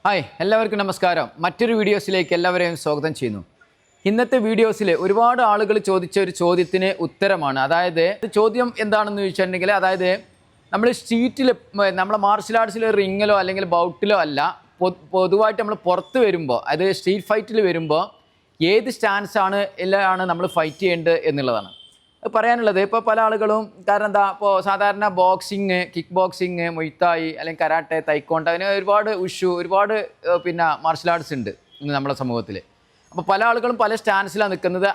Hi എല്ലാവർക്കും നമസ്കാരം. മറ്റൊരു വീഡിയോസിലേക്ക് എല്ലാവരെയും സ്വാഗതം ചെയ്യുന്നു. ഇന്നത്തെ വീഡിയോസിൽ ഒരുപാട് ആളുകൾ ചോദിച്ച ഒരു ചോദ്യത്തിന് ഉത്തരമാണ്. അതായത് ചോദ്യം എന്താണെന്ന് ചോദിച്ചിട്ടുണ്ടെങ്കിൽ, അതായത് നമ്മൾ സ്ട്രീറ്റിൽ നമ്മളെ മാർഷൽ ആർട്സിൽ റിങ്ങിലോ അല്ലെങ്കിൽ ബൗട്ടിലോ അല്ല, പൊതുവായിട്ട് നമ്മൾ പുറത്ത് വരുമ്പോൾ, അതായത് സ്ട്രീറ്റ് ഫൈറ്റിൽ വരുമ്പോൾ ഏത് സ്റ്റാൻസാണ് എല്ലാമാണ് നമ്മൾ ഫൈറ്റ് ചെയ്യേണ്ടത് എന്നുള്ളതാണ് പറയാനുള്ളത്. ഇപ്പോൾ പല ആളുകളും കാരണം എന്താ, ഇപ്പോൾ സാധാരണ ബോക്സിങ്, കിക്ക് ബോക്സിങ്, മൊയ്ത്തായി അല്ലെങ്കിൽ കരാട്ടെ, തൈക്കോണ്ട, അതിന് ഒരുപാട് ഒരുപാട് മാർഷൽ ആർട്സ് ഉണ്ട് ഇന്ന് നമ്മുടെ സമൂഹത്തിൽ. അപ്പോൾ പല ആളുകളും പല സ്റ്റാൻസിലാണ് നിൽക്കുന്നത്.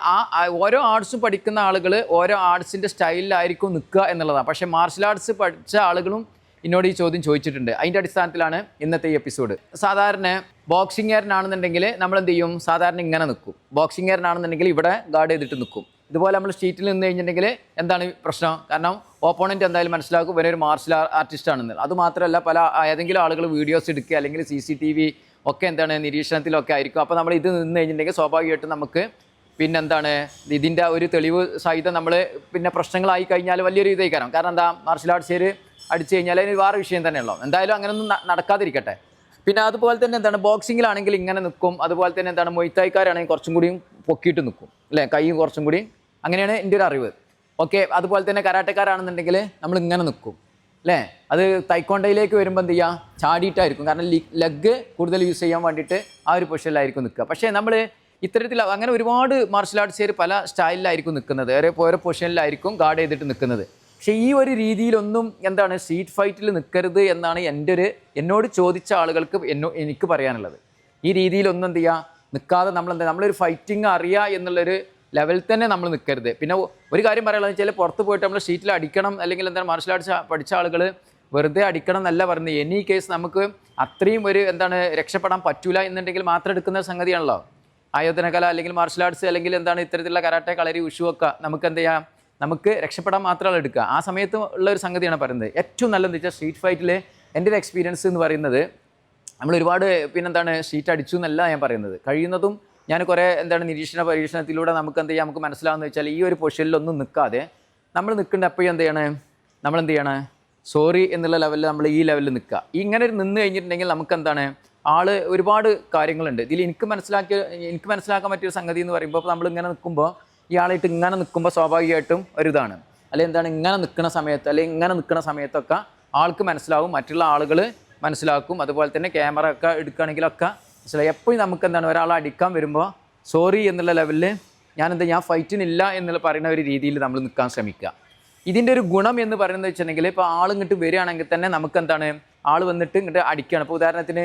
ഓരോ ആർട്സും പഠിക്കുന്ന ആളുകൾ ഓരോ ആർട്സിൻ്റെ സ്റ്റൈലിലായിരിക്കും നിൽക്കുക എന്നുള്ളതാണ്. പക്ഷേ മാർഷൽ ആർട്സ് പഠിച്ച ആളുകളും എന്നോട് ഈ ചോദ്യം ചോദിച്ചിട്ടുണ്ട്. അതിൻ്റെ അടിസ്ഥാനത്തിലാണ് ഇന്നത്തെ ഈ എപ്പിസോഡ്. സാധാരണ ബോക്സിംഗുകാരനാണെന്നുണ്ടെങ്കിൽ നമ്മൾ എന്ത് ചെയ്യും? സാധാരണ ഇങ്ങനെ നിൽക്കും. ബോക്സിംഗുകാരനാണെന്നുണ്ടെങ്കിൽ ഇവിടെ ഗാർഡ് ചെയ്തിട്ട് നിൽക്കും. ഇതുപോലെ നമ്മൾ സ്ട്രീറ്റിൽ നിന്ന് കഴിഞ്ഞിട്ടുണ്ടെങ്കിൽ എന്താണ് പ്രശ്നം? കാരണം ഓപ്പോണൻറ്റ് എന്തായാലും മനസ്സിലാക്കും ഇവനൊരു മാർഷൽ ആർട്ടിസ്റ്റ് ആണെന്ന്. അതുമാത്രമല്ല, ഏതെങ്കിലും ആളുകൾ വീഡിയോസ് എടുക്കുക അല്ലെങ്കിൽ CCTV ഒക്കെ നിരീക്ഷണത്തിലൊക്കെ ആയിരിക്കും. അപ്പോൾ നമ്മൾ ഇത് നിന്ന് കഴിഞ്ഞിട്ടുണ്ടെങ്കിൽ സ്വാഭാവികമായിട്ടും നമുക്ക് ഇതിൻ്റെ ഒരു തെളിവ് സഹിതം നമ്മൾ പ്രശ്നങ്ങളായി കഴിഞ്ഞാൽ വലിയൊരു ഇതായിക്കാരം. കാരണം എന്താ, മാർഷൽ ആർട്സുകാർ അടിച്ചു കഴിഞ്ഞാൽ അതിന് വേറെ വിഷയം തന്നെയുള്ളൂ. എന്തായാലും അങ്ങനെയൊന്നും നടക്കാതിരിക്കട്ടെ. അതുപോലെ തന്നെ ബോക്സിങ്ങിലാണെങ്കിൽ ഇങ്ങനെ നിൽക്കും. അതുപോലെ തന്നെ മൊയ്ത്തായിക്കാരാണെങ്കിൽ കുറച്ചും കൂടിയും പൊക്കിയിട്ട് നിൽക്കും, അല്ലേ? കൈ കുറച്ചും കൂടി, അങ്ങനെയാണ് എൻ്റെ ഒരു അറിവ്. ഓക്കെ. അതുപോലെ തന്നെ കരാട്ടക്കാരാണെന്നുണ്ടെങ്കിൽ നമ്മൾ ഇങ്ങനെ നിൽക്കും, അല്ലേ? അത് തൈക്കോണ്ടയിലേക്ക് വരുമ്പോൾ എന്ത് ചെയ്യുക? ചാടിയിട്ടായിരിക്കും. കാരണം ലെഗ് കൂടുതൽ യൂസ് ചെയ്യാൻ വേണ്ടിയിട്ട് ആ ഒരു പൊസിഷനിലായിരിക്കും നിൽക്കുക. പക്ഷേ നമ്മൾ ഇത്തരത്തിൽ അങ്ങനെ ഒരുപാട് മാർഷൽ ആർട്സുകാർ പല സ്റ്റൈലിലായിരിക്കും നിൽക്കുന്നത്, ഓരോ പൊസിഷനിലായിരിക്കും ഗാർഡ് ചെയ്തിട്ട് നിൽക്കുന്നത്. പക്ഷേ ഈ ഒരു രീതിയിലൊന്നും സ്ട്രീറ്റ് ഫൈറ്റിൽ നിൽക്കരുത് എന്നാണ് എന്നോട് ചോദിച്ച ആളുകൾക്ക് എനിക്ക് പറയാനുള്ളത്. ഈ രീതിയിലൊന്നും എന്ത് ചെയ്യുക? നിൽക്കാതെ നമ്മളൊരു ഫൈറ്റിങ് അറിയുക എന്നുള്ളൊരു ലെവലിൽ തന്നെ നമ്മൾ നിൽക്കരുത്. പിന്നെ ഒരു കാര്യം പറയാനുള്ളത് വെച്ചാൽ, പുറത്ത് പോയിട്ട് നമ്മൾ സ്ട്രീറ്റിൽ അടിക്കണം അല്ലെങ്കിൽ മാർഷൽ ആർട്സ് പഠിച്ച ആളുകൾ വെറുതെ അടിക്കണം എന്നല്ല പറയുന്നത്. എനി കേസ് നമുക്ക് അത്രയും രക്ഷപ്പെടാൻ പറ്റൂല എന്നുണ്ടെങ്കിൽ മാത്രം എടുക്കുന്ന സംഗതിയാണല്ലോ ആയോധന കല അല്ലെങ്കിൽ മാർഷൽ ആർട്സ് അല്ലെങ്കിൽ ഇത്തരത്തിലുള്ള കരാട്ടെ, കളരി, ഉഷു ഒക്കെ നമുക്ക് എന്ത് ചെയ്യാം? നമുക്ക് രക്ഷപ്പെടാൻ മാത്രമല്ല എടുക്കുക. ആ സമയത്ത് ഉള്ള ഒരു സംഗതിയാണ് പറയുന്നത്. ഏറ്റവും നല്ലതെന്ന് വെച്ചാൽ സ്ട്രീറ്റ് ഫൈറ്റിൽ എൻ്റെ ഒരു എക്സ്പീരിയൻസ് എന്ന് പറയുന്നത്, നമ്മൾ ഒരുപാട് സ്ട്രീറ്റ് അടിച്ചു എന്നല്ല ഞാൻ പറയുന്നത്. കഴിയുന്നതും ഞാൻ കുറേ പരീക്ഷണത്തിലൂടെ നമുക്ക് എന്ത് ചെയ്യാം? നമുക്ക് മനസ്സിലാവുന്നത് വെച്ചാൽ, ഈ ഒരു പൊസിഷനിലൊന്നും നിൽക്കാതെ നമ്മൾ നിൽക്കേണ്ട എപ്പോഴും എന്ത് ചെയ്യണം? സോറി എന്നുള്ള ലെവലിൽ നമ്മൾ ഈ ലെവലിൽ നിൽക്കുക. ഇങ്ങനെ നിന്ന് കഴിഞ്ഞിട്ടുണ്ടെങ്കിൽ നമുക്ക് ഒരുപാട് കാര്യങ്ങളുണ്ട് ഇതിൽ. എനിക്ക് മനസ്സിലാക്കാൻ പറ്റിയൊരു സംഗതി എന്ന് പറയുമ്പോൾ, നമ്മളിങ്ങനെ നിൽക്കുമ്പോൾ, ഇയാളായിട്ട് ഇങ്ങനെ നിൽക്കുമ്പോൾ സ്വാഭാവികമായിട്ടും ഒരിതാണ്, അല്ലെങ്കിൽ ഇങ്ങനെ നിൽക്കുന്ന സമയത്ത് അല്ലെങ്കിൽ ഇങ്ങനെ നിൽക്കുന്ന സമയത്തൊക്കെ ആൾക്ക് മനസ്സിലാവും, മറ്റുള്ള ആളുകൾ മനസ്സിലാക്കും. അതുപോലെ തന്നെ ക്യാമറ ഒക്കെ എടുക്കുകയാണെങ്കിലൊക്കെ മനസ്സിലായി. എപ്പോഴും നമുക്ക് ഒരാളെ അടിക്കാൻ വരുമ്പോൾ സോറി എന്നുള്ള ലെവലിൽ ഞാൻ ഫൈറ്റിനില്ല എന്നുള്ള പറയുന്ന ഒരു രീതിയിൽ നമ്മൾ നിൽക്കാൻ ശ്രമിക്കുക. ഇതിൻ്റെ ഒരു ഗുണം എന്ന് പറയുന്നത് വെച്ചിട്ടുണ്ടെങ്കിൽ, ഇപ്പോൾ ആൾ ഇങ്ങോട്ട് വരികയാണെങ്കിൽ തന്നെ നമുക്ക് ആൾ വന്നിട്ട് ഇങ്ങോട്ട് അടിക്കുകയാണ്. ഇപ്പോൾ ഉദാഹരണത്തിന്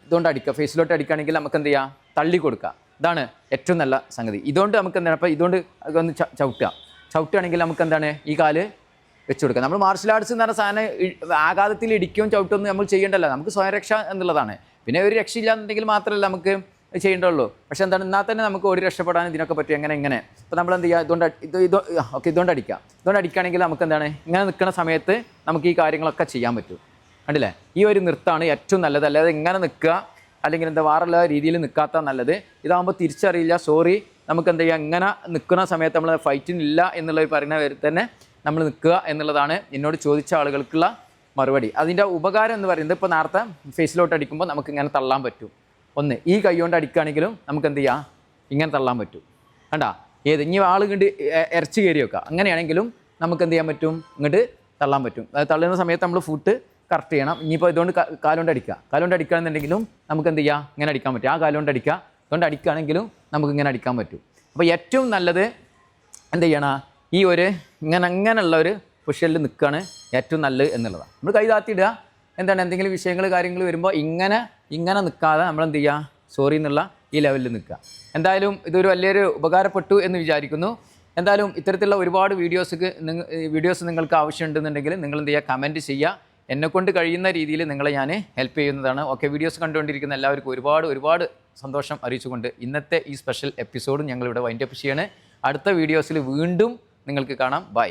ഇതുകൊണ്ട് അടിക്കുക, ഫേസിലോട്ട് അടിക്കുകയാണെങ്കിൽ നമുക്ക് എന്ത് ചെയ്യാം? തള്ളി കൊടുക്കുക. ഇതാണ് ഏറ്റവും നല്ല സംഗതി. ഇതുകൊണ്ട് നമുക്ക് അപ്പോൾ ഇതുകൊണ്ട് ഒന്ന് ചവിട്ടുകയാണെങ്കിൽ നമുക്ക് ഈ കാല് വെച്ച് കൊടുക്കുക. നമ്മൾ മാർഷൽ ആർട്സ് എന്ന് പറഞ്ഞ സാധനം ആഘാതത്തിൽ ഇടിക്കുകയും ചവിട്ടൊന്നും നമ്മൾ ചെയ്യേണ്ടല്ലോ. നമുക്ക് സ്വയരക്ഷ എന്നുള്ളതാണ്. പിന്നെ ഒരു രക്ഷയില്ലാന്നുണ്ടെങ്കിൽ മാത്രമല്ല നമുക്ക് ചെയ്യേണ്ടുള്ളൂ. പക്ഷേ എന്നാൽ തന്നെ നമുക്ക് ഒരു രക്ഷപ്പെടാൻ ഇതിനൊക്കെ പറ്റും. ഇങ്ങനെ ഇപ്പോൾ നമ്മൾ എന്ത് ചെയ്യുക? ഇതുകൊണ്ട് അടിക്കുകയാണെങ്കിൽ നമുക്ക് ഇങ്ങനെ നിൽക്കുന്ന സമയത്ത് നമുക്ക് ഈ കാര്യങ്ങളൊക്കെ ചെയ്യാൻ പറ്റും. കണ്ടില്ലേ? ഈ ഒരു നൃത്തമാണ് ഏറ്റവും നല്ലത്. അല്ലാതെ ഇങ്ങനെ നിൽക്കുക അല്ലെങ്കിൽ വേറുള്ള രീതിയിൽ നിൽക്കാത്ത നല്ലത്. ഇതാകുമ്പോൾ തിരിച്ചറിയില്ല, സോറി, നമുക്ക് എന്ത് ചെയ്യുക? ഇങ്ങനെ നിൽക്കുന്ന സമയത്ത് നമ്മൾ ഫൈറ്റിനില്ല എന്നുള്ള പറയുന്ന തന്നെ നമ്മൾ നിൽക്കുക എന്നുള്ളതാണ് എന്നോട് ചോദിച്ച ആളുകൾക്കുള്ള മറുപടി. അതിൻ്റെ ഉപകാരം എന്ന് പറയുന്നത്, ഇപ്പോൾ നേരത്തെ ഫേസിലോട്ട് അടിക്കുമ്പോൾ നമുക്ക് ഇങ്ങനെ തള്ളാൻ പറ്റും. ഒന്ന് ഈ കൈ കൊണ്ട് അടിക്കുകയാണെങ്കിലും നമുക്ക് എന്ത് ചെയ്യാം? ഇങ്ങനെ തള്ളാൻ പറ്റും. കണ്ടാ? ഇനി ആൾ ഇങ്ങോട്ട് ഇറച്ചി കയറി വെക്കുക, അങ്ങനെയാണെങ്കിലും നമുക്ക് എന്ത് ചെയ്യാൻ പറ്റും? ഇങ്ങോട്ട് തള്ളാൻ പറ്റും. അത് തള്ളുന്ന സമയത്ത് നമ്മൾ ഫുട്ട് കറക്റ്റ് ചെയ്യണം. ഇനിയിപ്പോൾ ഇതുകൊണ്ട് കാലുകൊണ്ട് അടിക്കുകയാണെന്നുണ്ടെങ്കിലും നമുക്ക് എന്ത് ചെയ്യുക? ഇങ്ങനെ അടിക്കാൻ പറ്റും. ആ കാലുകൊണ്ട് അടിക്കുക, ഇതുകൊണ്ട് അടിക്കുകയാണെങ്കിലും നമുക്ക് ഇങ്ങനെ അടിക്കാൻ പറ്റും. അപ്പോൾ ഏറ്റവും നല്ലത് എന്ത് ചെയ്യണം? ഈ ഒരു അങ്ങനെയുള്ള ഒരു പൊസിഷനിൽ നിൽക്കുകയാണ് ഏറ്റവും നല്ലത് എന്നുള്ളതാണ്. നമ്മൾ കൈ താത്തിയിടുക. എന്തെങ്കിലും കാര്യങ്ങൾ വരുമ്പോൾ ഇങ്ങനെ നിൽക്കാതെ നമ്മൾ എന്ത് ചെയ്യുക? സോറി എന്നുള്ള ഈ ലെവലിൽ നിൽക്കുക. എന്തായാലും ഇതൊരു വലിയൊരു ഉപകാരപ്പെട്ടു എന്ന് വിചാരിക്കുന്നു. എന്തായാലും ഇത്തരത്തിലുള്ള ഒരുപാട് വീഡിയോസ് നിങ്ങൾക്ക് ആവശ്യമുണ്ടെന്നുണ്ടെങ്കിൽ നിങ്ങൾ എന്ത് ചെയ്യുക? കമൻറ്റ് ചെയ്യുക. എന്നെക്കൊണ്ട് കഴിയുന്ന രീതിയിൽ നിങ്ങളെ ഞാൻ ഹെൽപ്പ് ചെയ്യുന്നതാണ്. ഓക്കെ. വീഡിയോസ് കണ്ടുകൊണ്ടിരിക്കുന്ന എല്ലാവർക്കും ഒരുപാട് സന്തോഷം അറിയിച്ചുകൊണ്ട് ഇന്നത്തെ ഈ സ്പെഷ്യൽ എപ്പിസോഡ് ഞങ്ങളിവിടെ വൈൻഡപ്പ് ചെയ്യാണ്. അടുത്ത വീഡിയോസിൽ വീണ്ടും നിങ്ങൾക്ക് കാണാം. ബൈ.